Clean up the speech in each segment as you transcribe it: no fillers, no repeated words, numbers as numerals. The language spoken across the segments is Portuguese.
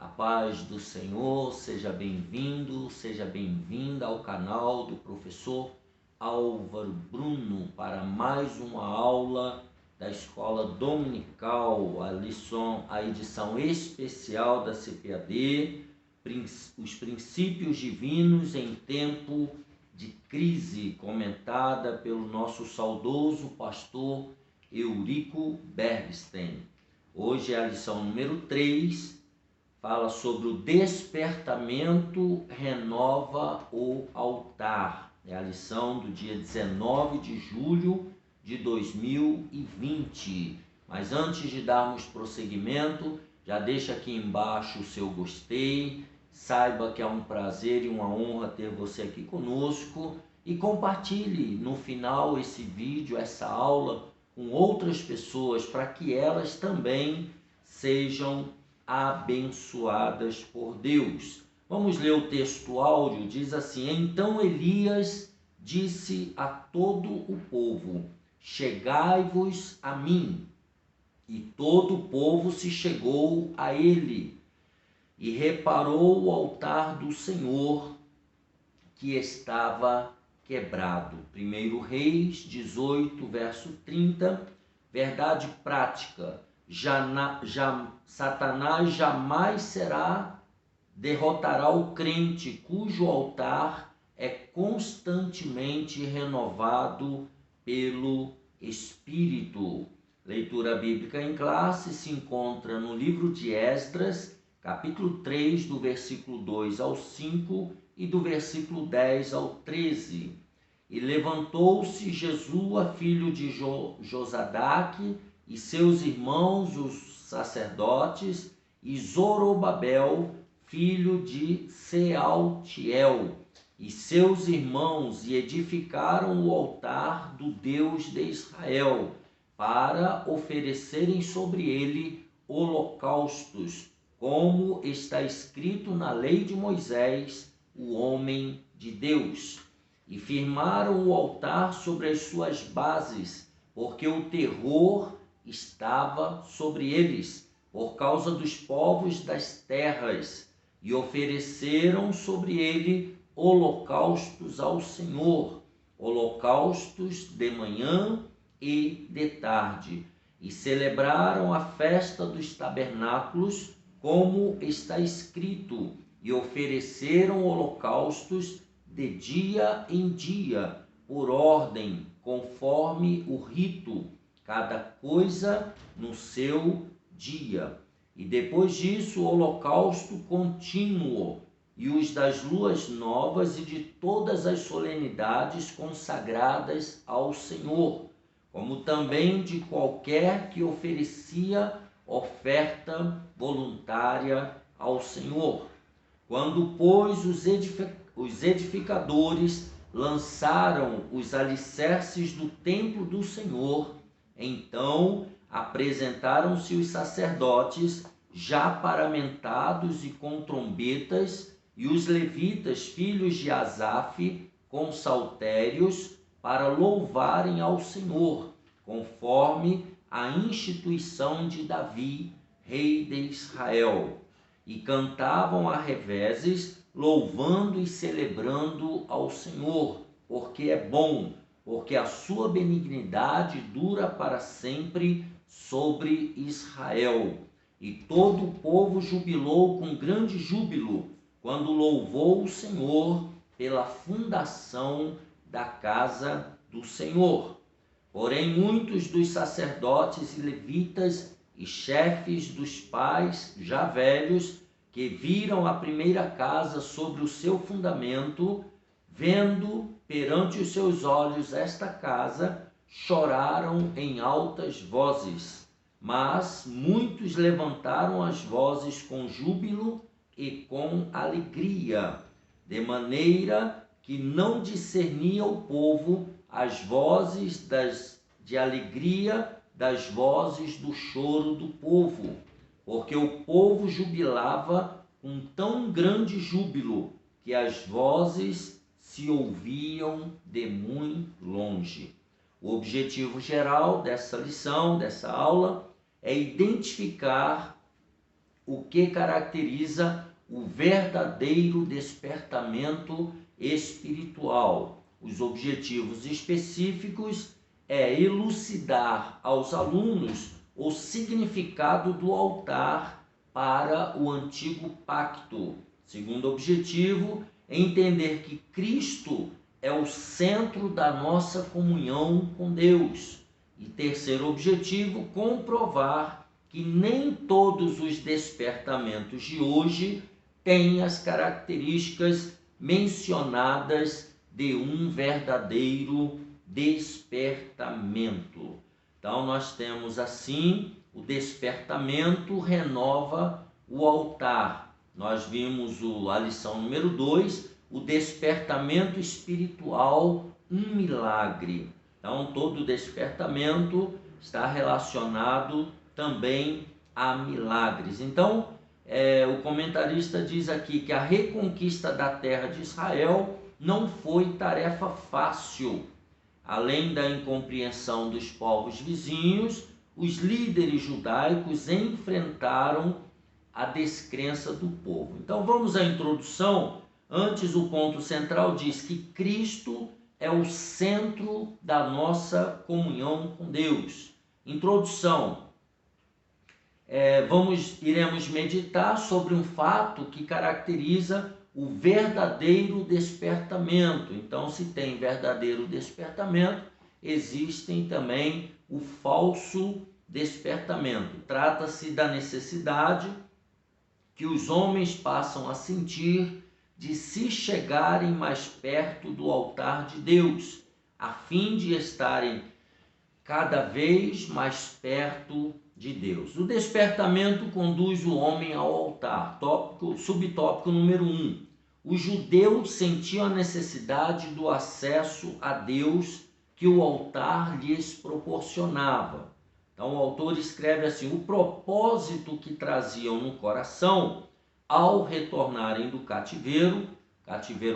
A paz do Senhor, seja bem-vindo, seja bem-vinda ao canal do professor Álvaro Bruno para mais uma aula da Escola Dominical, a edição especial da CPAD, os princípios divinos em tempo de crise, comentada pelo nosso saudoso pastor Eurico Bergstein. Hoje é a lição número 3, fala sobre o despertamento renova o altar. É a lição do dia 19 de julho de 2020. Mas antes de darmos prosseguimento, já deixa aqui embaixo o seu gostei, saiba que é um prazer e uma honra ter você aqui conosco e compartilhe no final esse vídeo, essa aula com outras pessoas para que elas também sejam abençoadas por Deus. Vamos ler o texto áudio, diz assim: Então Elias disse a todo o povo: chegai-vos a mim. E todo o povo se chegou a ele, e reparou o altar do Senhor que estava quebrado. 1 Reis 18, verso 30, verdade prática. Satanás jamais derrotará o crente cujo altar é constantemente renovado pelo Espírito. Leitura bíblica em classe se encontra no livro de Esdras, capítulo 3, do versículo 2 ao 5 e do versículo 10 ao 13. E levantou-se Jesua, filho de Josadaque, e seus irmãos, os sacerdotes, e Zorobabel, filho de Sealtiel, e seus irmãos, e edificaram o altar do Deus de Israel, para oferecerem sobre ele holocaustos, como está escrito na lei de Moisés, o homem de Deus. E firmaram o altar sobre as suas bases, porque o terror estava sobre eles, por causa dos povos das terras, e ofereceram sobre ele holocaustos ao Senhor, holocaustos de manhã e de tarde, e celebraram a festa dos tabernáculos, como está escrito, e ofereceram holocaustos de dia em dia, por ordem, conforme o rito, cada coisa no seu dia. E depois disso, o holocausto contínuo, e os das luas novas e de todas as solenidades consagradas ao Senhor, como também de qualquer que oferecia oferta voluntária ao Senhor. Quando, pois, os edificadores lançaram os alicerces do templo do Senhor, então apresentaram-se os sacerdotes já paramentados e com trombetas, e os levitas, filhos de Asaf, com saltérios, para louvarem ao Senhor, conforme a instituição de Davi, rei de Israel. E cantavam a reveses, louvando e celebrando ao Senhor, porque é bom, porque a sua benignidade dura para sempre sobre Israel. E todo o povo jubilou com grande júbilo, quando louvou o Senhor pela fundação da casa do Senhor. Porém, muitos dos sacerdotes e levitas e chefes dos pais, já velhos, que viram a primeira casa sobre o seu fundamento, vendo perante os seus olhos esta casa, choraram em altas vozes. Mas muitos levantaram as vozes com júbilo e com alegria, de maneira que não discernia o povo as vozes de alegria das vozes do choro do povo, porque o povo jubilava com tão grande júbilo que as vozes se ouviam de muito longe. O objetivo geral dessa lição, dessa aula, é identificar o que caracteriza o verdadeiro despertamento espiritual. Os objetivos específicos é elucidar aos alunos o significado do altar para o antigo pacto. Segundo objetivo, é entender que Cristo é o centro da nossa comunhão com Deus. E terceiro objetivo, comprovar que nem todos os despertamentos de hoje têm as características mencionadas de um verdadeiro despertamento. Então, nós temos assim, o despertamento renova o altar. Nós vimos a lição número 2, o despertamento espiritual, um milagre. Então, todo despertamento está relacionado também a milagres. Então, o comentarista diz aqui que a reconquista da terra de Israel não foi tarefa fácil. Além da incompreensão dos povos vizinhos, os líderes judaicos enfrentaram a descrença do povo. Então vamos à introdução. Antes, o ponto central diz que Cristo é o centro da nossa comunhão com Deus. Introdução. Iremos meditar sobre um fato que caracteriza o verdadeiro despertamento. Então, se tem verdadeiro despertamento, existem também o falso despertamento. Trata-se da necessidade que os homens passam a sentir de se chegarem mais perto do altar de Deus, a fim de estarem cada vez mais perto de Deus. O despertamento conduz o homem ao altar. Subtópico número 1. Os judeus sentiam a necessidade do acesso a Deus que o altar lhes proporcionava. Então o autor escreve assim: o propósito que traziam no coração ao retornarem do cativeiro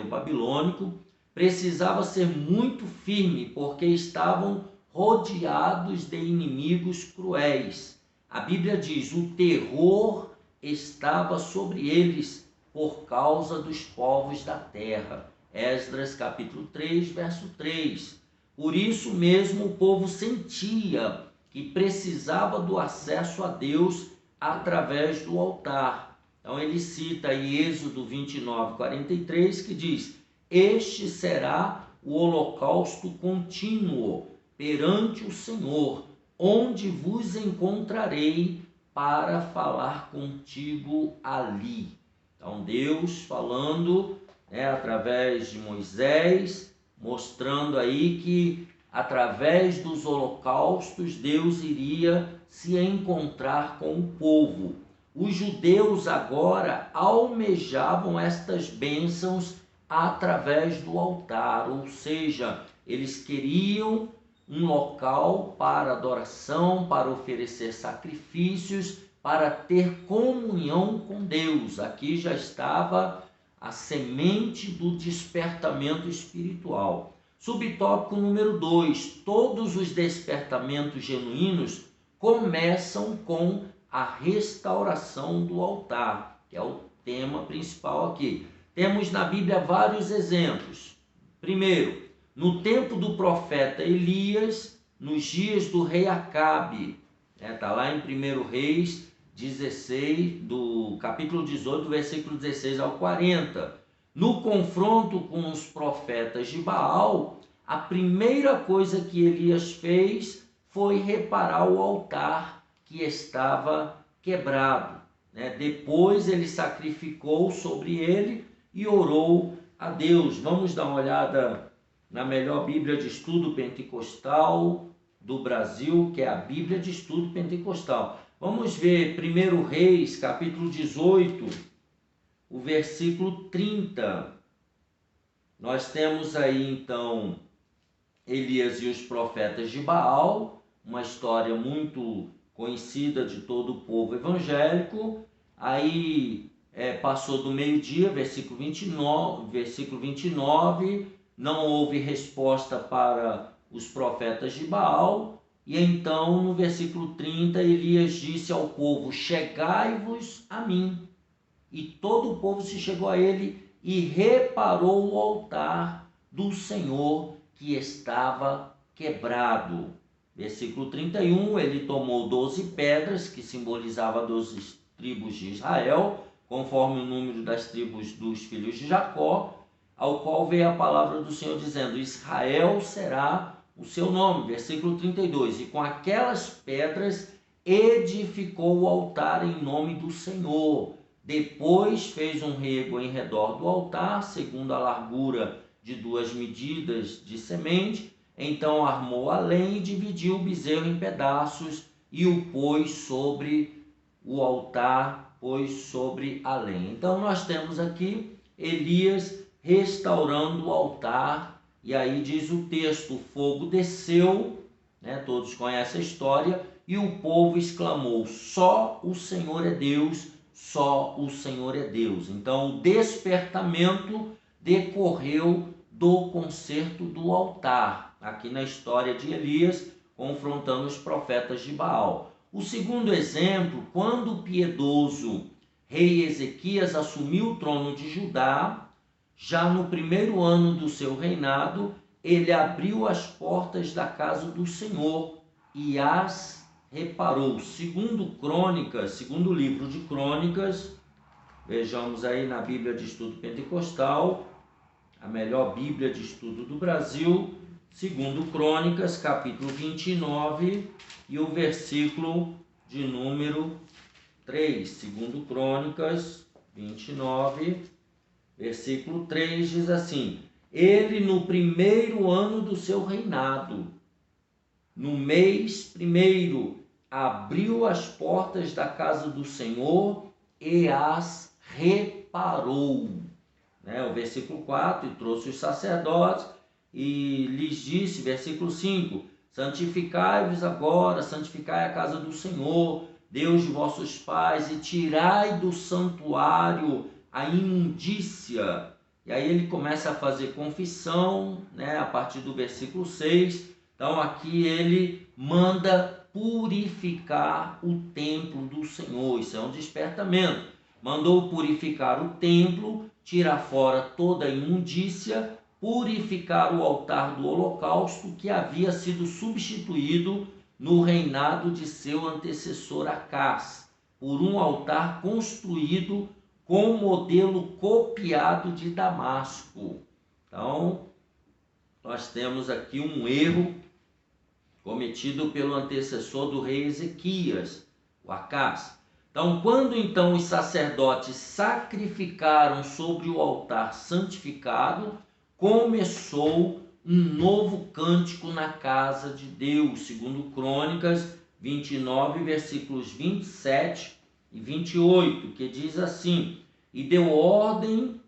babilônico, precisava ser muito firme, porque estavam rodeados de inimigos cruéis. A Bíblia diz: o terror estava sobre eles por causa dos povos da terra. Esdras capítulo 3, verso 3. Por isso mesmo o povo sentia que precisava do acesso a Deus através do altar. Então ele cita aí Êxodo 29, 43, que diz: este será o holocausto contínuo perante o Senhor, onde vos encontrarei para falar contigo ali. Então Deus falando, através de Moisés, mostrando aí que através dos holocaustos Deus iria se encontrar com o povo. Os judeus agora almejavam estas bênçãos através do altar, ou seja, eles queriam um local para adoração, para oferecer sacrifícios, para ter comunhão com Deus. Aqui já estava a semente do despertamento espiritual. Subtópico número 2. Todos os despertamentos genuínos começam com a restauração do altar, que é o tema principal aqui. Temos na Bíblia vários exemplos. Primeiro, no tempo do profeta Elias, nos dias do rei Acabe, está lá em 1 Reis 16, do capítulo 18, versículo 16 ao 40. No confronto com os profetas de Baal, a primeira coisa que Elias fez foi reparar o altar que estava quebrado. Depois ele sacrificou sobre ele e orou a Deus. Vamos dar uma olhada na melhor Bíblia de Estudo Pentecostal do Brasil, que é a Bíblia de Estudo Pentecostal. Vamos ver 1 Reis, capítulo 18, o versículo 30. Nós temos aí, então, Elias e os profetas de Baal, uma história muito conhecida de todo o povo evangélico. Aí passou do meio-dia, versículo 29, não houve resposta para os profetas de Baal, E então, no versículo 30, Elias disse ao povo: chegai-vos a mim. E todo o povo se chegou a ele e reparou o altar do Senhor que estava quebrado. Versículo 31, ele tomou 12 pedras, que simbolizavam 12 tribos de Israel, conforme o número das tribos dos filhos de Jacó, ao qual veio a palavra do Senhor dizendo: Israel será o seu nome. Versículo 32, e com aquelas pedras edificou o altar em nome do Senhor. Depois fez um rego em redor do altar, segundo a largura de 2 medidas de semente. Então armou a lenha e dividiu o bezerro em pedaços e o pôs sobre o altar, pôs sobre a lenha. Então nós temos aqui Elias restaurando o altar, e aí diz o texto: o fogo desceu, né? Todos conhecem a história, e o povo exclamou: só o Senhor é Deus, só o Senhor é Deus. Então o despertamento decorreu do conserto do altar, aqui na história de Elias, confrontando os profetas de Baal. O segundo exemplo, quando o piedoso rei Ezequias assumiu o trono de Judá, já no primeiro ano do seu reinado, ele abriu as portas da casa do Senhor e as reparou. Segundo Crônicas, segundo livro de Crônicas, vejamos aí na Bíblia de Estudo Pentecostal, a melhor Bíblia de estudo do Brasil, segundo Crônicas, capítulo 29 e o versículo de número 3. Segundo Crônicas 29, versículo 3 diz assim: ele no primeiro ano do seu reinado, no mês primeiro, abriu as portas da casa do Senhor e as reparou. O versículo 4, e trouxe os sacerdotes e lhes disse, versículo 5, santificai-vos agora, santificai a casa do Senhor, Deus de vossos pais, e tirai do santuário a imundícia. E aí ele começa a fazer confissão, a partir do versículo 6. Então aqui ele manda purificar o templo do Senhor. Isso é um despertamento. Mandou purificar o templo, tirar fora toda a imundícia, purificar o altar do holocausto que havia sido substituído no reinado de seu antecessor Acás, por um altar construído com modelo copiado de Damasco. Então, nós temos aqui um erro cometido pelo antecessor do rei Ezequias, o Acás. Então, quando então os sacerdotes sacrificaram sobre o altar santificado, começou um novo cântico na casa de Deus, segundo Crônicas 29, versículos 27 e 28, que diz assim: e deu ordem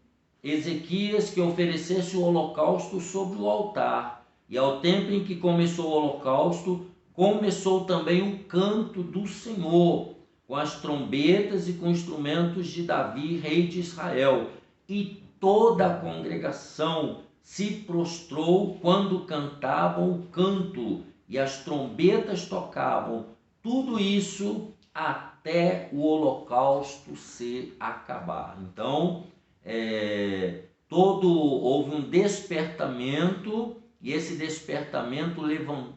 Ezequias que oferecesse o holocausto sobre o altar, e ao tempo em que começou o holocausto, começou também o canto do Senhor, com as trombetas e com instrumentos de Davi, rei de Israel. E toda a congregação se prostrou quando cantavam o canto, e as trombetas tocavam. Tudo isso até o holocausto se acabar. Então, houve um despertamento, e esse despertamento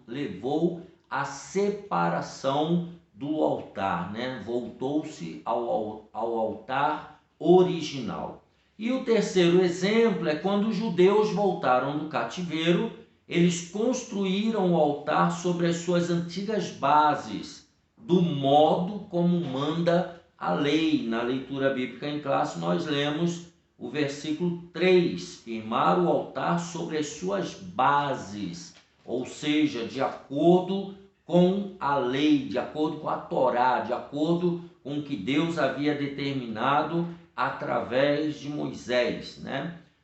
levou à separação do altar, Voltou-se ao altar original. E o terceiro exemplo é quando os judeus voltaram do cativeiro, eles construíram o altar sobre as suas antigas bases, do modo como manda a lei. Na leitura bíblica em classe nós lemos o versículo 3, firmar o altar sobre as suas bases, ou seja, de acordo com a lei, de acordo com a Torá, de acordo com o que Deus havia determinado através de Moisés,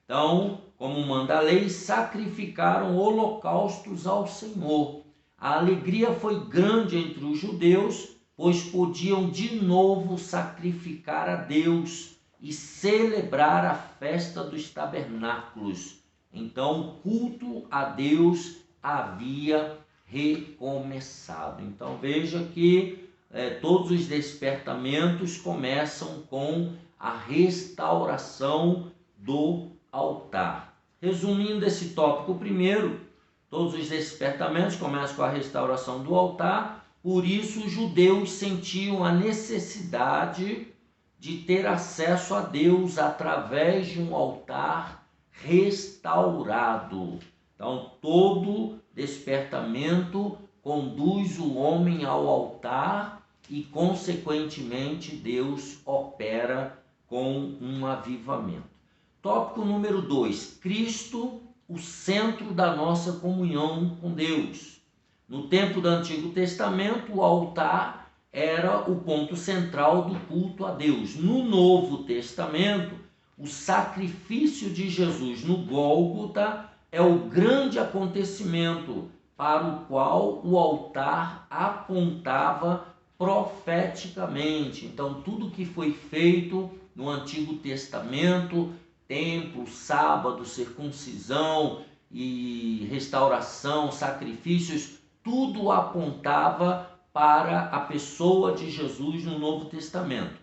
Então, como manda a lei, sacrificaram holocaustos ao Senhor. A alegria foi grande entre os judeus, pois podiam de novo sacrificar a Deus e celebrar a festa dos tabernáculos. Então, o culto a Deus havia recomeçado. Então veja que todos os despertamentos começam com a restauração do altar. Resumindo esse tópico primeiro, todos os despertamentos começam com a restauração do altar, por isso os judeus sentiam a necessidade de ter acesso a Deus através de um altar restaurado. Então, todo despertamento conduz o homem ao altar e, consequentemente, Deus opera com um avivamento. Tópico número 2. Cristo, o centro da nossa comunhão com Deus. No tempo do Antigo Testamento, o altar era o ponto central do culto a Deus. No Novo Testamento, o sacrifício de Jesus no Gólgota é o grande acontecimento para o qual o altar apontava profeticamente. Então, tudo que foi feito no Antigo Testamento, templo, sábado, circuncisão e restauração, sacrifícios, tudo apontava para a pessoa de Jesus no Novo Testamento.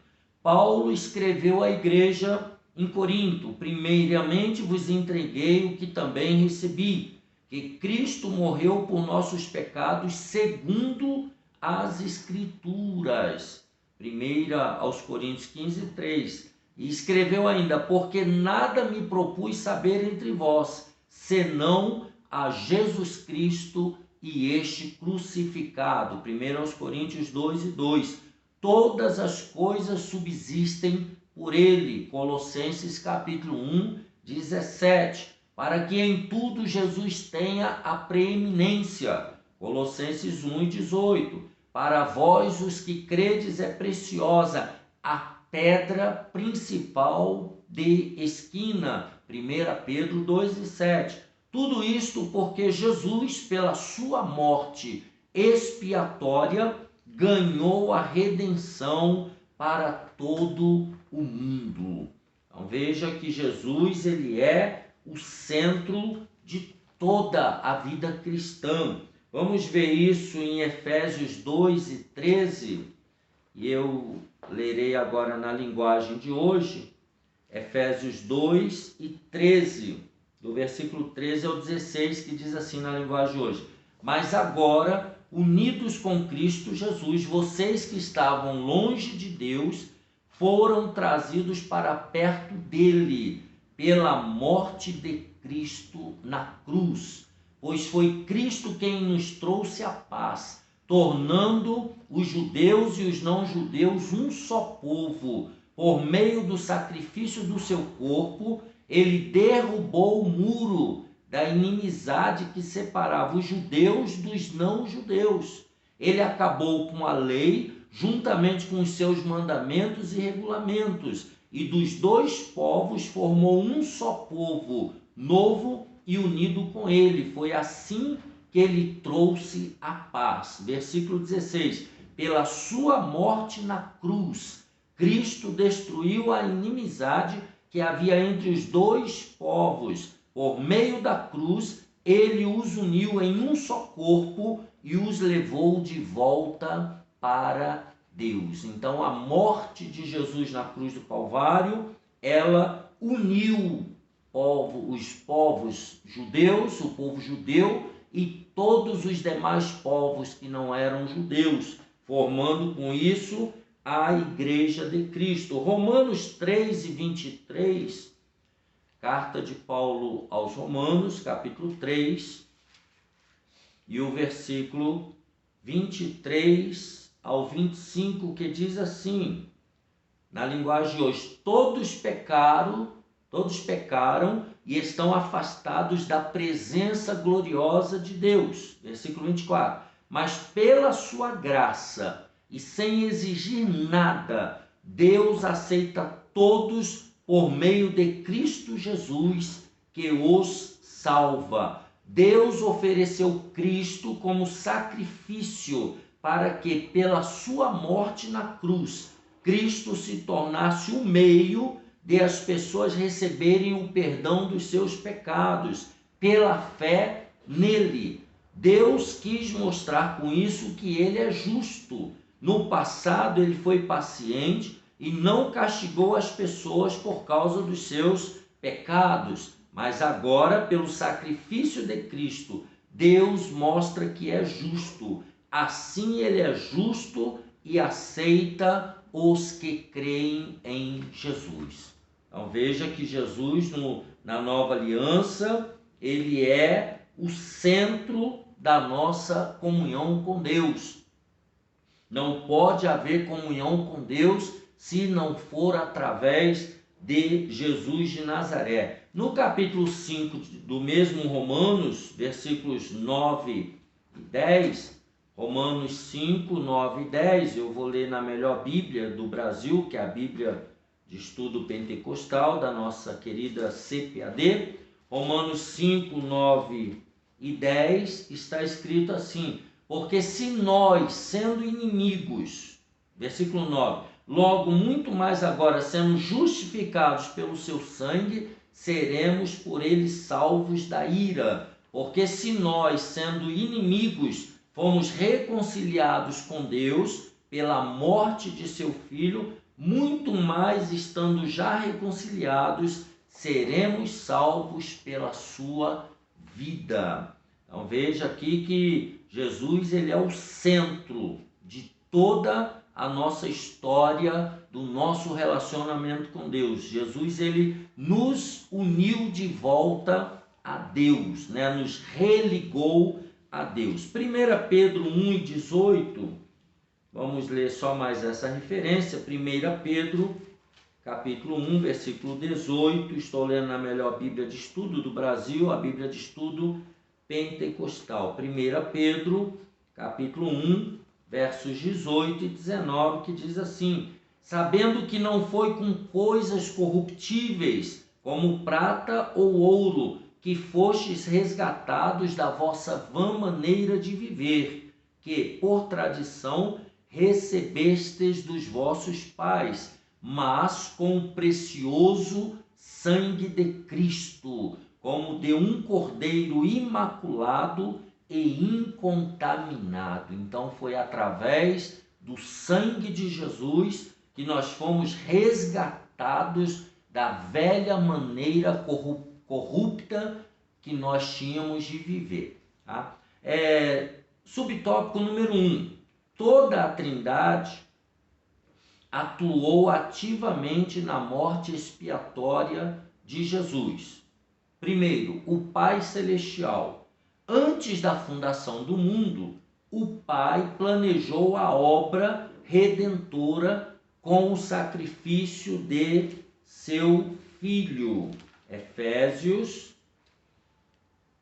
Paulo escreveu à igreja em Corinto: primeiramente vos entreguei o que também recebi, que Cristo morreu por nossos pecados segundo as Escrituras. 1 aos Coríntios 15, 3. E escreveu ainda: porque nada me propus saber entre vós, senão a Jesus Cristo e este crucificado. 1 aos Coríntios 2 e 2. Todas as coisas subsistem por ele. Colossenses capítulo 1, 17. Para que em tudo Jesus tenha a preeminência. Colossenses 1 e 18. Para vós os que credes é preciosa a pedra principal de esquina. 1 Pedro 2 e 7. Tudo isto porque Jesus, pela sua morte expiatória, ganhou a redenção para todo o mundo. Então veja que Jesus, ele é o centro de toda a vida cristã. Vamos ver isso em Efésios 2 e 13, e eu lerei agora na linguagem de hoje, Efésios 2 e 13, do versículo 13 ao 16, que diz assim na linguagem de hoje: mas agora, unidos com Cristo Jesus, vocês que estavam longe de Deus, foram trazidos para perto dele, pela morte de Cristo na cruz. Pois foi Cristo quem nos trouxe a paz, tornando os judeus e os não-judeus um só povo. Por meio do sacrifício do seu corpo, ele derrubou o muro da inimizade que separava os judeus dos não-judeus. Ele acabou com a lei, juntamente com os seus mandamentos e regulamentos, e dos dois povos formou um só povo, novo e unido com ele. Foi assim que ele trouxe a paz. Versículo 16. Pela sua morte na cruz, Cristo destruiu a inimizade que havia entre os dois povos. Por meio da cruz, ele os uniu em um só corpo e os levou de volta para Deus. Então, a morte de Jesus na cruz do Calvário, ela uniu os povos judeus, o povo judeu e todos os demais povos que não eram judeus, formando com isso a Igreja de Cristo. Romanos 3 e 23, carta de Paulo aos Romanos, capítulo 3, e o versículo 23 ao 25, que diz assim, na linguagem de hoje: todos pecaram e estão afastados da presença gloriosa de Deus. Versículo 24. Mas pela sua graça e sem exigir nada, Deus aceita todos por meio de Cristo Jesus, que os salva. Deus ofereceu Cristo como sacrifício para que, pela sua morte na cruz, Cristo se tornasse o meio de as pessoas receberem o perdão dos seus pecados, pela fé nele. Deus quis mostrar com isso que ele é justo. No passado ele foi paciente e não castigou as pessoas por causa dos seus pecados, mas agora, pelo sacrifício de Cristo, Deus mostra que é justo. Assim ele é justo e aceita os que creem em Jesus. Então veja que Jesus, na nova aliança, ele é o centro da nossa comunhão com Deus. Não pode haver comunhão com Deus se não for através de Jesus de Nazaré. No capítulo 5 do mesmo Romanos, versículos 9 e 10, Romanos 5, 9 e 10, eu vou ler na melhor Bíblia do Brasil, que é a Bíblia de Estudo Pentecostal, da nossa querida CPAD. Romanos 5, 9 e 10, está escrito assim: porque se nós, sendo inimigos, versículo 9, logo muito mais agora, sendo justificados pelo seu sangue, seremos por ele salvos da ira. Porque se nós, sendo inimigos, fomos reconciliados com Deus pela morte de seu Filho, muito mais estando já reconciliados, seremos salvos pela sua vida. Então veja aqui que Jesus, ele é o centro de toda a nossa história, do nosso relacionamento com Deus. Jesus, ele nos uniu de volta a Deus, nos religou a Deus. 1 Pedro 1,18, vamos ler só mais essa referência. 1 Pedro, capítulo 1, versículo 18, estou lendo na melhor Bíblia de Estudo do Brasil, a Bíblia de Estudo Pentecostal. 1 Pedro, capítulo 1, versos 18 e 19, que diz assim: sabendo que não foi com coisas corruptíveis, como prata ou ouro, que fostes resgatados da vossa vã maneira de viver, que, por tradição, recebestes dos vossos pais, mas com o precioso sangue de Cristo, como de um cordeiro imaculado e incontaminado. Então foi através do sangue de Jesus que nós fomos resgatados da velha maneira corrupta que nós tínhamos de viver. Tá? Subtópico número 1. Toda a Trindade atuou ativamente na morte expiatória de Jesus. Primeiro, o Pai Celestial. Antes da fundação do mundo, o Pai planejou a obra redentora com o sacrifício de seu Filho. Efésios,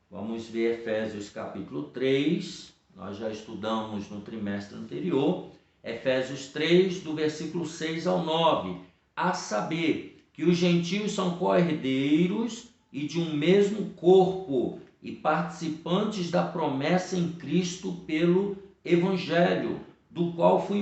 vamos ver Efésios capítulo 3, nós já estudamos no trimestre anterior. Efésios 3, do versículo 6 ao 9, a saber que os gentios são co-herdeiros e de um mesmo corpo e participantes da promessa em Cristo pelo Evangelho, do qual fui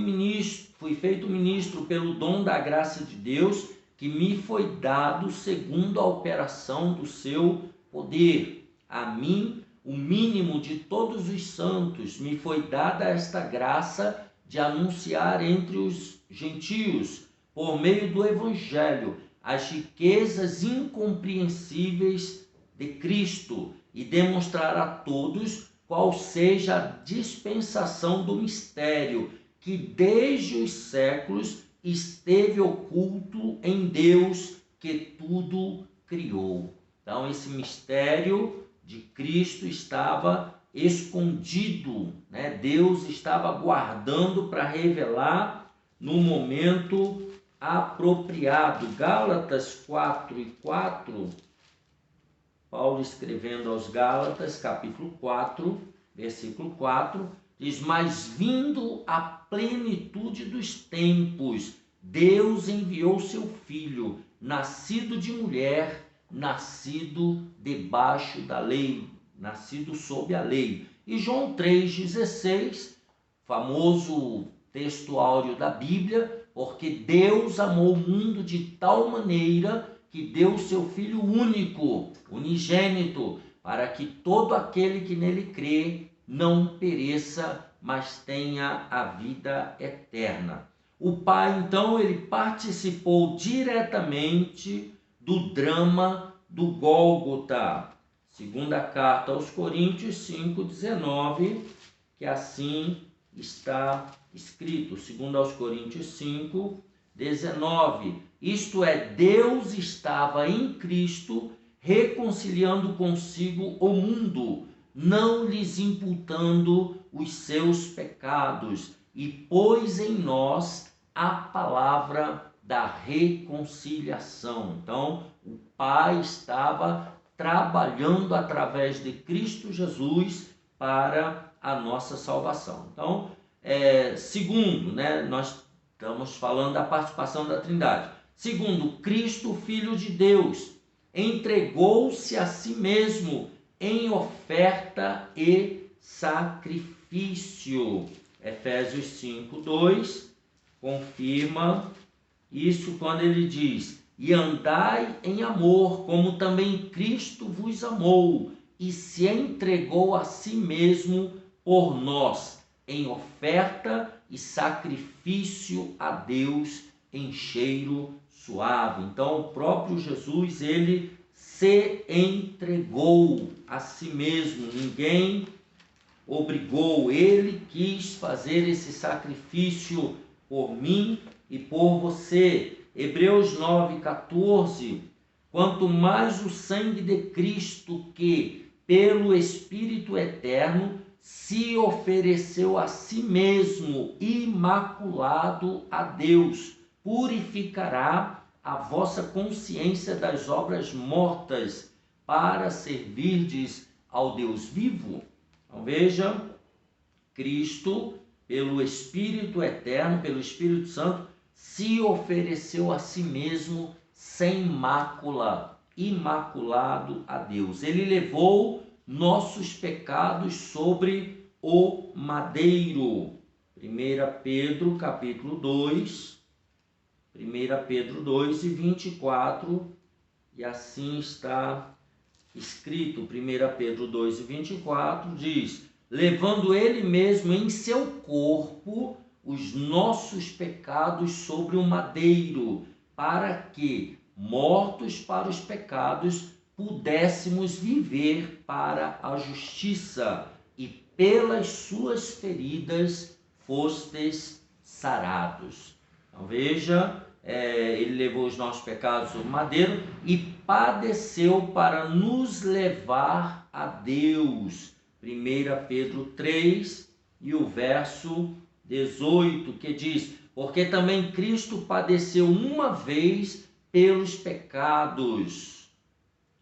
feito ministro pelo dom da graça de Deus, que me foi dado segundo a operação do seu poder. A mim, o mínimo de todos os santos, me foi dada esta graça de anunciar entre os gentios, por meio do Evangelho, as riquezas incompreensíveis de Cristo e demonstrar a todos qual seja a dispensação do mistério que desde os séculos esteve oculto em Deus que tudo criou. Então esse mistério de Cristo estava escondido, Deus estava guardando para revelar no momento apropriado. Gálatas 4:4, Paulo escrevendo aos Gálatas, capítulo 4, versículo 4, diz: mas vindo a plenitude dos tempos, Deus enviou seu Filho, nascido de mulher, nascido debaixo da lei, nascido sob a lei. E João 3,16, famoso texto áureo da Bíblia, porque Deus amou o mundo de tal maneira que deu o seu Filho único, unigênito, para que todo aquele que nele crê não pereça, mas tenha a vida eterna. O Pai, então, ele participou diretamente do drama do Gólgota. Segunda carta aos Coríntios 5:19, que assim está escrito. Segundo aos Coríntios 5:19. Isto é, Deus estava em Cristo reconciliando consigo o mundo, não lhes imputando os seus pecados, e pôs em nós a palavra da reconciliação. Então, o Pai estava trabalhando através de Cristo Jesus para a nossa salvação. Então, segundo, nós estamos falando da participação da Trindade. Segundo, Cristo, Filho de Deus, entregou-se a si mesmo em oferta e sacrifício. Efésios 5:2 confirma isso quando ele diz: e andai em amor, como também Cristo vos amou, e se entregou a si mesmo por nós, em oferta e sacrifício a Deus em cheiro suave. Então, o próprio Jesus, ele se entregou a si mesmo, ninguém obrigou, ele quis fazer esse sacrifício por mim e por você. Hebreus 9:14, quanto mais o sangue de Cristo, que pelo Espírito eterno se ofereceu a si mesmo imaculado a Deus, purificará a vossa consciência das obras mortas, para servirdes ao Deus vivo. Então veja, Cristo, pelo Espírito eterno, pelo Espírito Santo, se ofereceu a si mesmo sem mácula, imaculado a Deus. Ele levou nossos pecados sobre o madeiro. 1 Pedro capítulo 2, 1 Pedro 2 e 24, e assim está escrito. 1 Pedro 2 e 24 diz: levando ele mesmo em seu corpo os nossos pecados sobre o madeiro, para que, mortos para os pecados, pudéssemos viver para a justiça, e pelas suas feridas fostes sarados. Então veja, ele levou os nossos pecados sobre o madeiro e padeceu para nos levar a Deus. 1 Pedro 3 e o verso 18, que diz: porque também Cristo padeceu uma vez pelos pecados,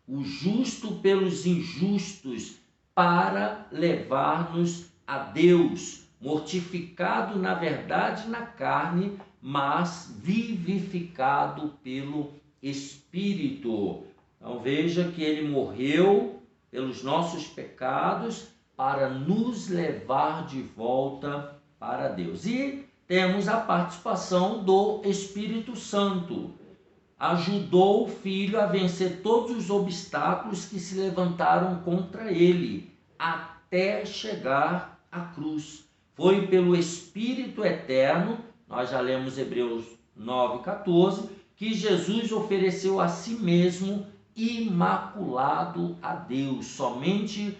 o justo pelos injustos, para levar-nos a Deus, mortificado na verdade na carne, mas vivificado pelo Espírito. Então veja que ele morreu pelos nossos pecados para nos levar de volta para Deus. E temos a participação do Espírito Santo. Ajudou o Filho a vencer todos os obstáculos que se levantaram contra ele, até chegar à cruz. Foi pelo Espírito eterno, nós já lemos Hebreus 9:14, que Jesus ofereceu a si mesmo imaculado a Deus. Somente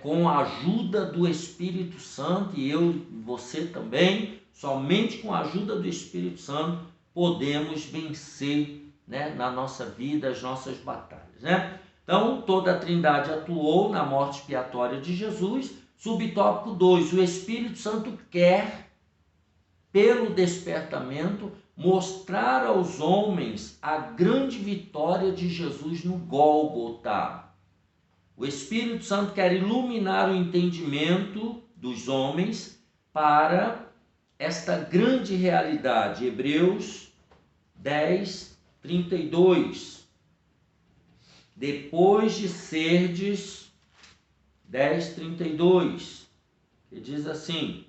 com a ajuda do Espírito Santo, e eu e você também, somente com a ajuda do Espírito Santo podemos vencer, na nossa vida as nossas batalhas. Então, toda a Trindade atuou na morte expiatória de Jesus. Subtópico 2, o Espírito Santo quer, pelo despertamento, mostrar aos homens a grande vitória de Jesus no Gólgota. O Espírito Santo quer iluminar o entendimento dos homens para esta grande realidade. Hebreus 10:32. Depois de serdes, 10:32, que diz assim: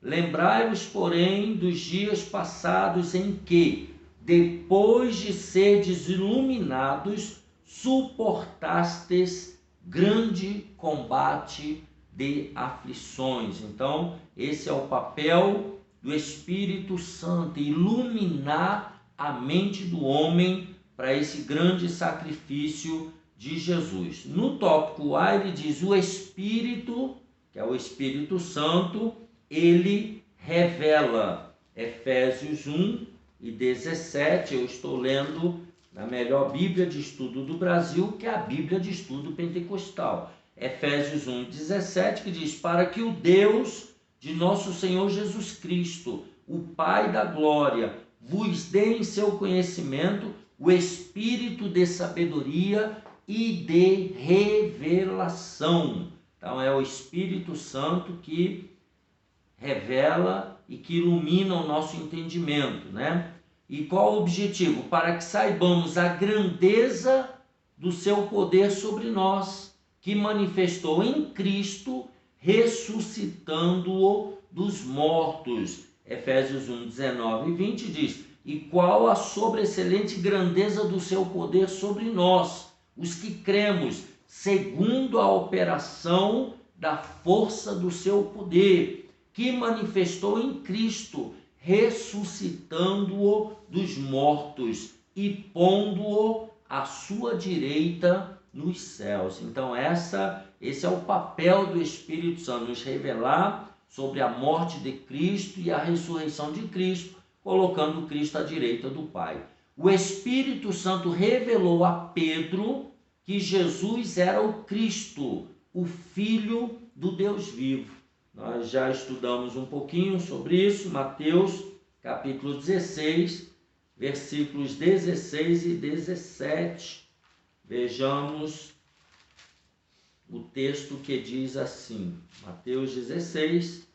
lembrai-vos, porém, dos dias passados em que, depois de serdes iluminados, suportastes grande combate de aflições. Então, esse é o papel do Espírito Santo, iluminar a mente do homem para esse grande sacrifício de Jesus. No tópico A, ele diz: o Espírito, que é o Espírito Santo, ele revela. Efésios 1:17, eu estou lendo na melhor Bíblia de Estudo do Brasil, que é a Bíblia de Estudo Pentecostal. Efésios 1:17, que diz: para que o Deus de nosso Senhor Jesus Cristo, o Pai da glória, vos dê em seu conhecimento o espírito de sabedoria e de revelação. Então é o Espírito Santo que revela e que ilumina o nosso entendimento, né? E qual o objetivo? Para que saibamos a grandeza do seu poder sobre nós, que manifestou em Cristo, ressuscitando-o dos mortos. Efésios 1:19-20 diz: e qual a sobreexcelente grandeza do seu poder sobre nós, os que cremos, segundo a operação da força do seu poder, que manifestou em Cristo, ressuscitando-o dos mortos e pondo-o à sua direita nos céus. Então esse é o papel do Espírito Santo, nos revelar sobre a morte de Cristo e a ressurreição de Cristo, colocando Cristo à direita do Pai. O Espírito Santo revelou a Pedro que Jesus era o Cristo, o Filho do Deus vivo. Nós já estudamos um pouquinho sobre isso, Mateus capítulo 16, versículos 16 e 17. Vejamos o texto que diz assim, Mateus 16,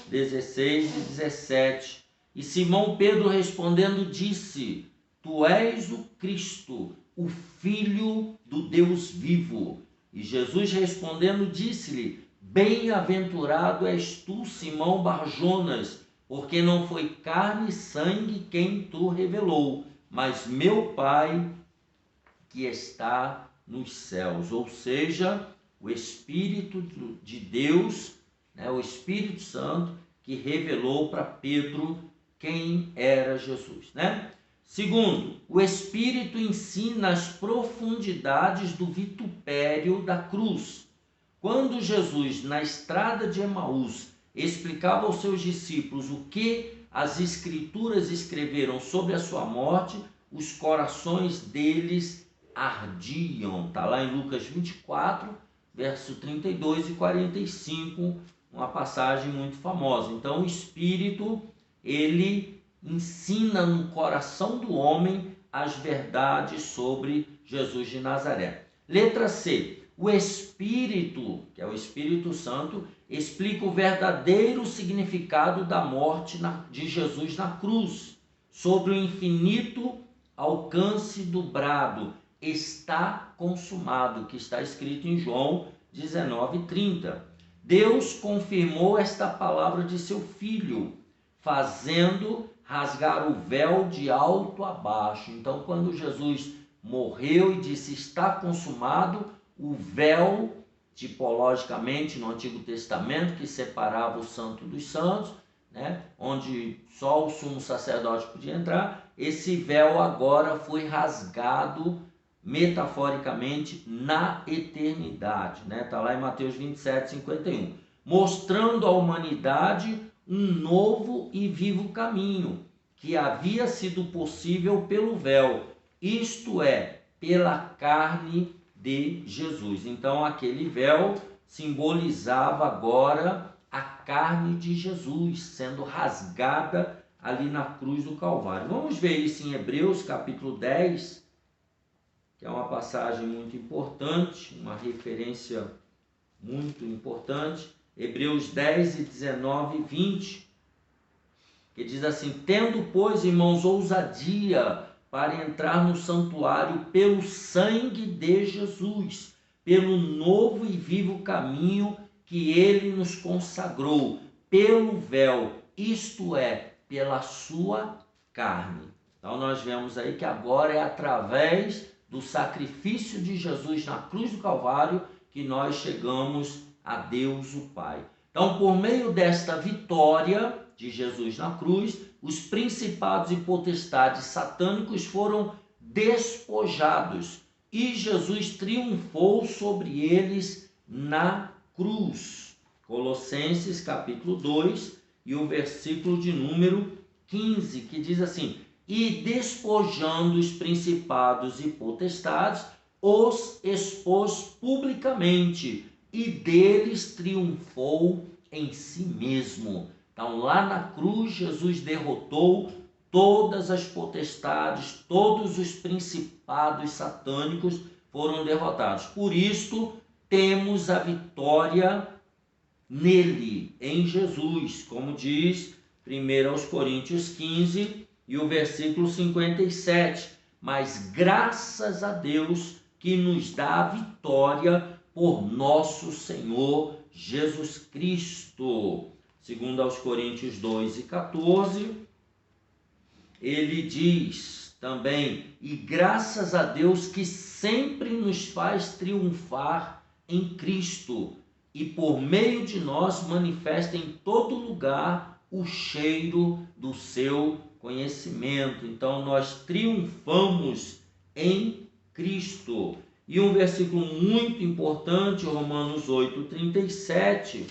16 e 17. E Simão Pedro respondendo disse: tu és o Cristo, o Filho do Deus vivo. E Jesus respondendo disse-lhe: bem-aventurado és tu, Simão Barjonas, porque não foi carne e sangue quem tu revelou, mas meu Pai que está nos céus. Ou seja, o Espírito de Deus, né, o Espírito Santo, que revelou para Pedro quem era Jesus, né? Segundo, o Espírito ensina as profundidades do vitupério da cruz. Quando Jesus, na estrada de Emaús, explicava aos seus discípulos o que as Escrituras escreveram sobre a sua morte, os corações deles ardiam. Está lá em Lucas 24, verso 32 e 45, uma passagem muito famosa. Então o Espírito, ele ensina no coração do homem as verdades sobre Jesus de Nazaré. Letra C. O Espírito, que é o Espírito Santo, explica o verdadeiro significado da morte de Jesus na cruz, sobre o infinito alcance do brado: está consumado, que está escrito em João 19:30. Deus confirmou esta palavra de seu Filho, fazendo rasgar o véu de alto a baixo. Então, quando Jesus morreu e disse está consumado, o véu, tipologicamente no Antigo Testamento, que separava o santo dos santos, né, onde só o sumo sacerdote podia entrar, esse véu agora foi rasgado metaforicamente na eternidade, né? Está lá em Mateus 27:51, mostrando à humanidade um novo e vivo caminho que havia sido possível pelo véu, isto é, pela carne de Jesus. Então aquele véu simbolizava agora a carne de Jesus sendo rasgada ali na cruz do Calvário. Vamos ver isso em Hebreus capítulo 10, que é uma passagem muito importante, uma referência muito importante. Hebreus 10, 19 e 20, que diz assim: tendo, pois, irmãos, ousadia para entrar no santuário pelo sangue de Jesus, pelo novo e vivo caminho que ele nos consagrou, pelo véu, isto é, pela sua carne. Então nós vemos aí que agora é através do sacrifício de Jesus na cruz do Calvário que nós chegamos a Deus o Pai. Então, por meio desta vitória de Jesus na cruz, os principados e potestades satânicos foram despojados e Jesus triunfou sobre eles na cruz. Colossenses capítulo 2 e o versículo de número 15, que diz assim: e despojando os principados e potestades, os expôs publicamente e deles triunfou em si mesmo. Então, lá na cruz, Jesus derrotou todas as potestades, todos os principados satânicos foram derrotados. Por isto, temos a vitória nele, em Jesus, como diz 1 Coríntios 15 e o versículo 57. Mas graças a Deus que nos dá a vitória por nosso Senhor Jesus Cristo. Segundo aos Coríntios 2 e 14, ele diz também: e graças a Deus que sempre nos faz triunfar em Cristo, e por meio de nós manifesta em todo lugar o cheiro do seu conhecimento. Então nós triunfamos em Cristo. E um versículo muito importante, Romanos 8:37,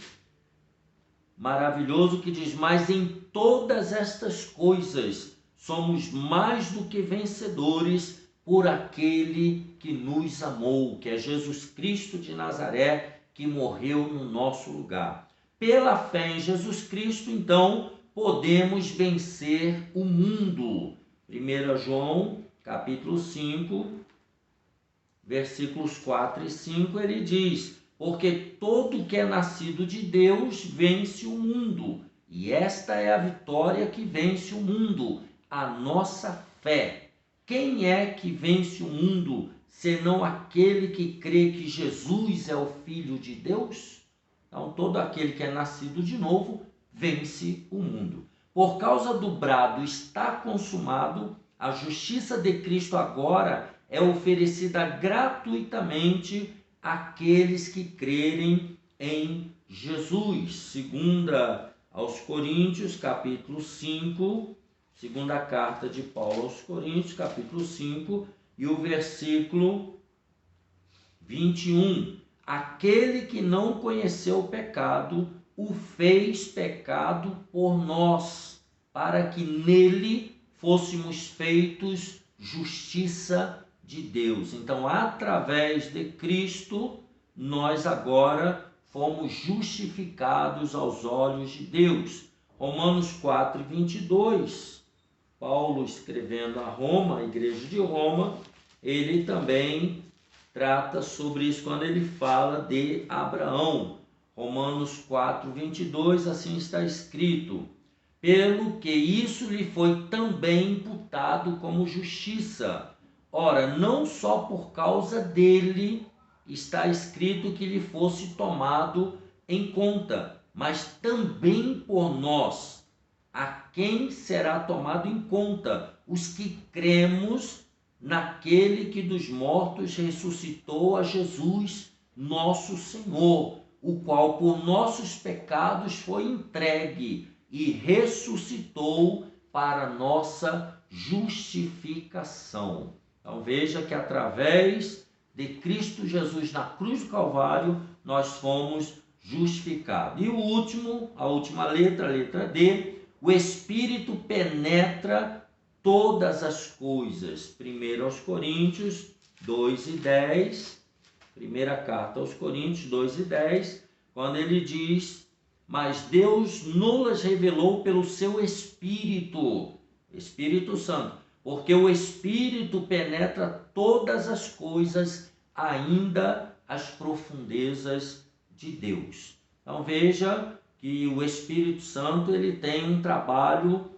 maravilhoso, que diz: mas em todas estas coisas somos mais do que vencedores por aquele que nos amou, que é Jesus Cristo de Nazaré, que morreu no nosso lugar. Pela fé em Jesus Cristo, então, podemos vencer o mundo. 1 João, capítulo 5, versículos 4 e 5, ele diz: porque todo que é nascido de Deus vence o mundo, e esta é a vitória que vence o mundo, a nossa fé. Quem é que vence o mundo, senão aquele que crê que Jesus é o Filho de Deus? Então, todo aquele que é nascido de novo vence o mundo. Por causa do brado está consumado, a justiça de Cristo agora é oferecida gratuitamente àqueles que crerem em Jesus. Segunda aos Coríntios, capítulo 5, segunda carta de Paulo aos Coríntios, capítulo 5, e o versículo 21. Aquele que não conheceu o pecado, o fez pecado por nós, para que nele fôssemos feitos justiça de Deus. Então, através de Cristo, nós agora fomos justificados aos olhos de Deus. Romanos 4:22, Paulo escrevendo a Roma, a igreja de Roma, ele também trata sobre isso quando ele fala de Abraão. Romanos 4:22, assim está escrito: pelo que isso lhe foi também imputado como justiça. Ora, não só por causa dele está escrito que lhe fosse tomado em conta, mas também por nós, a quem será tomado em conta, os que cremos naquele que dos mortos ressuscitou a Jesus, nosso Senhor, o qual por nossos pecados foi entregue e ressuscitou para nossa justificação. Então veja que através de Cristo Jesus na cruz do Calvário, nós fomos justificados. E o último, a última letra, a letra D, o Espírito penetra todas as coisas. 1 aos Coríntios 2:10, primeira carta aos Coríntios 2:10, quando ele diz: mas Deus nos revelou pelo seu Espírito, Espírito Santo, porque o Espírito penetra todas as coisas, ainda as profundezas de Deus. Então veja que o Espírito Santo ele tem um trabalho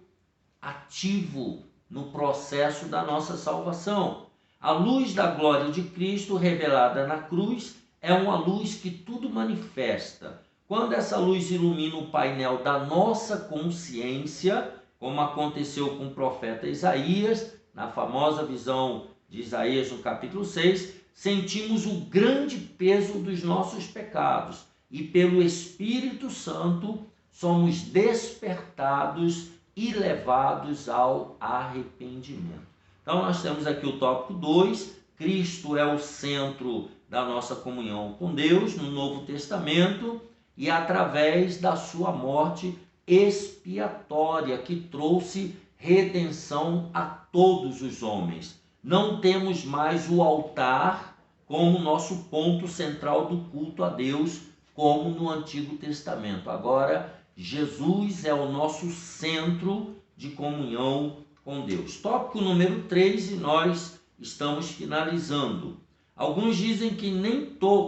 ativo no processo da nossa salvação. A luz da glória de Cristo revelada na cruz é uma luz que tudo manifesta. Quando essa luz ilumina o painel da nossa consciência, como aconteceu com o profeta Isaías, na famosa visão de Isaías no capítulo 6, sentimos o grande peso dos nossos pecados. e pelo Espírito Santo somos despertados e levados ao arrependimento. Então nós temos aqui o tópico 2, Cristo é o centro da nossa comunhão com Deus no Novo Testamento e através da sua morte expiatória que trouxe redenção a todos os homens. Não temos mais o altar como nosso ponto central do culto a Deus, como no Antigo Testamento. Agora, Jesus é o nosso centro de comunhão com Deus. Tópico número 3 e nós estamos finalizando. Alguns dizem que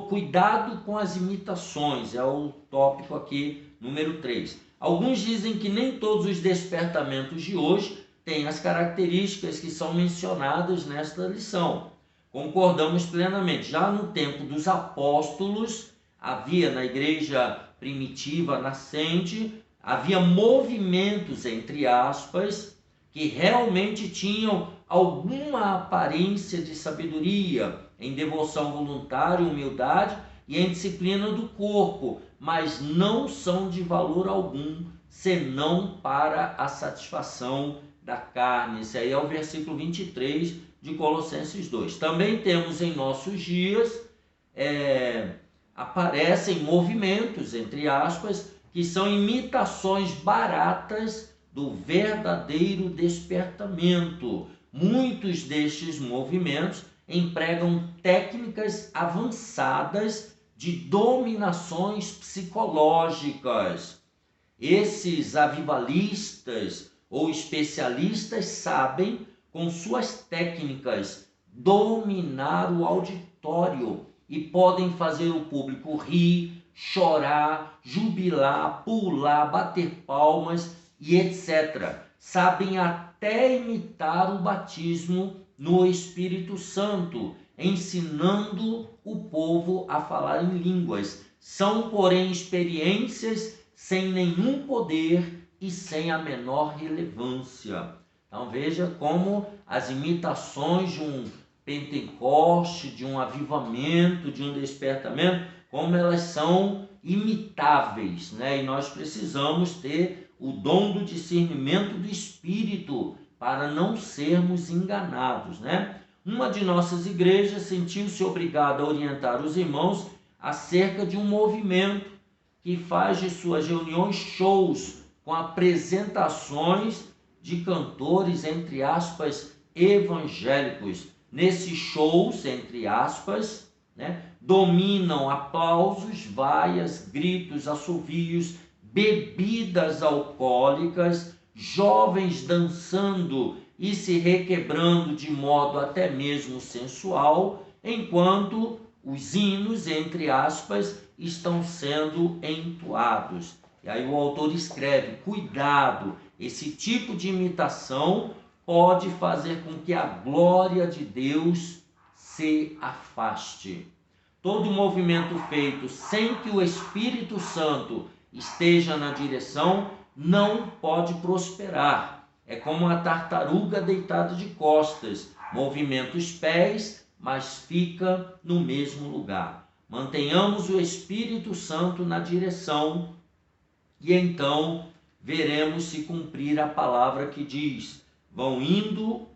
cuidado com as imitações, é o tópico aqui número 3. Alguns dizem que nem todos os despertamentos de hoje têm as características que são mencionadas nesta lição. Concordamos plenamente. Já no tempo dos apóstolos, havia na igreja primitiva nascente, havia movimentos, entre aspas, que realmente tinham alguma aparência de sabedoria, em devoção voluntária, humildade e em disciplina do corpo, mas não são de valor algum, senão para a satisfação da carne. Esse aí é o versículo 23 de Colossenses 2. Também temos em nossos dias, aparecem movimentos, entre aspas, que são imitações baratas do verdadeiro despertamento. Muitos destes movimentos empregam técnicas avançadas de dominações psicológicas. Esses avivalistas ou especialistas sabem, com suas técnicas, dominar o auditório e podem fazer o público rir, chorar, jubilar, pular, bater palmas e etc. Sabem até imitar o batismo no Espírito Santo, ensinando o povo a falar em línguas. São, porém, experiências sem nenhum poder e sem a menor relevância. Então veja como as imitações de um Pentecoste, de um avivamento, de um despertamento, como elas são imitáveis, né? E nós precisamos ter o dom do discernimento do Espírito para não sermos enganados, né? Uma de nossas igrejas sentiu-se obrigada a orientar os irmãos acerca de um movimento que faz de suas reuniões shows com apresentações de cantores, entre aspas, evangélicos. Nesses shows, entre aspas, né, dominam aplausos, vaias, gritos, assovios, bebidas alcoólicas, jovens dançando e se requebrando de modo até mesmo sensual, enquanto os hinos, entre aspas, estão sendo entoados. E aí o autor escreve: cuidado, esse tipo de imitação pode fazer com que a glória de Deus se afaste. Todo movimento feito sem que o Espírito Santo esteja na direção não pode prosperar. É como uma tartaruga deitada de costas, movimenta os pés, mas fica no mesmo lugar. Mantenhamos o Espírito Santo na direção e então veremos se cumprir a palavra que diz: vão indo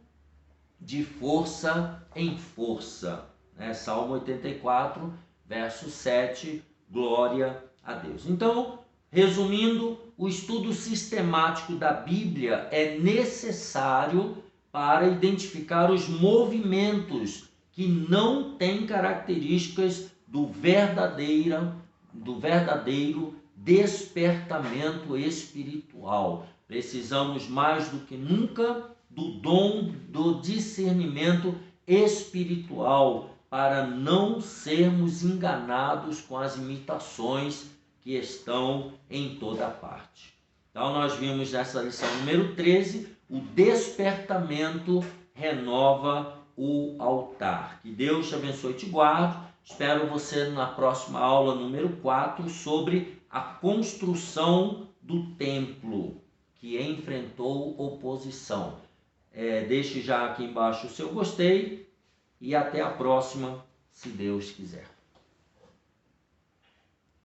de força em força. Salmo 84, verso 7, glória a Deus. Então, resumindo, o estudo sistemático da Bíblia é necessário para identificar os movimentos que não têm características do verdadeiro despertamento espiritual. Precisamos mais do que nunca do dom do discernimento espiritual para não sermos enganados com as imitações que estão em toda parte. Então nós vimos nessa lição número 13, o despertamento renova o altar. Que Deus te abençoe e te guarde. Espero você na próxima aula número 4 sobre a construção do templo que enfrentou oposição. Deixe já aqui embaixo o seu gostei e até a próxima, se Deus quiser.